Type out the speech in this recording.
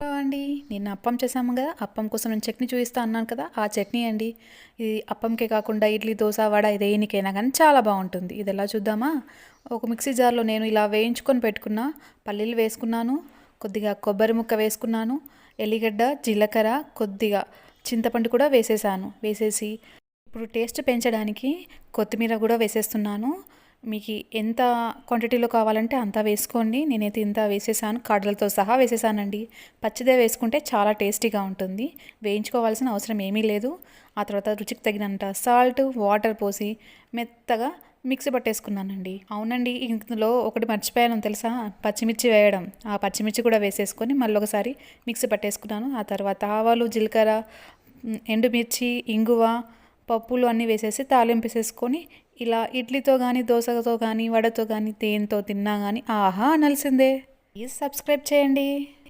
Hello అండి. నిన్న అప్పం చేసాము కదా, అప్పం కోసం నేను చట్నీ చూపిస్తా అన్నాను కదా, ఆ చట్నీ అండి. ఇది అప్పంకే కాకుండా ఇడ్లీ, దోశ, వడ దేనికైనా కానీ చాలా బాగుంటుంది. ఇది ఎలా చూద్దామా? ఒక మిక్సీ జార్లో నేను ఇలా వేయించుకొని పెట్టుకున్న పల్లీలు వేసుకున్నాను, కొద్దిగా కొబ్బరి ముక్క వేసుకున్నాను, ఎల్లిగడ్డ, జీలకర్ర, కొద్దిగా చింతపండు కూడా వేసేసి ఇప్పుడు టేస్ట్ పెంచడానికి కొత్తిమీర కూడా వేసేస్తున్నాను. మీకు ఎంత క్వాంటిటీలో కావాలంటే అంత వేసుకోండి. నేనైతే ఇంత వేసేసాను, కాడలతో సహా వేసేసానండి. పచ్చిదే వేసుకుంటే చాలా టేస్టీగా ఉంటుంది. వేయించుకోవాల్సిన అవసరం ఏమీ లేదు. ఆ తర్వాత రుచికి తగినంత సాల్ట్, వాటర్ పోసి మెత్తగా మిక్సీ పట్టేసుకున్నానండి. అవునండి, ఇందులో ఒకటి మర్చిపోయాను తెలుసా, పచ్చిమిర్చి వేయడం. ఆ పచ్చిమిర్చి కూడా వేసేసుకొని మళ్ళీ ఒకసారి మిక్సీ పట్టేసుకున్నాను. ఆ తర్వాత ఆవాలు, జీలకర్ర, ఎండుమిర్చి, ఇంగువ, పప్పులు అన్నీ వేసేసి తాలింపేసేసుకొని ఇలా ఇడ్లీతో కానీ, దోశతో కానీ, వడతో కానీ, దేనితో తిన్నా కానీ ఆహా అనాల్సిందే. ప్లీజ్ సబ్స్క్రైబ్ చేయండి.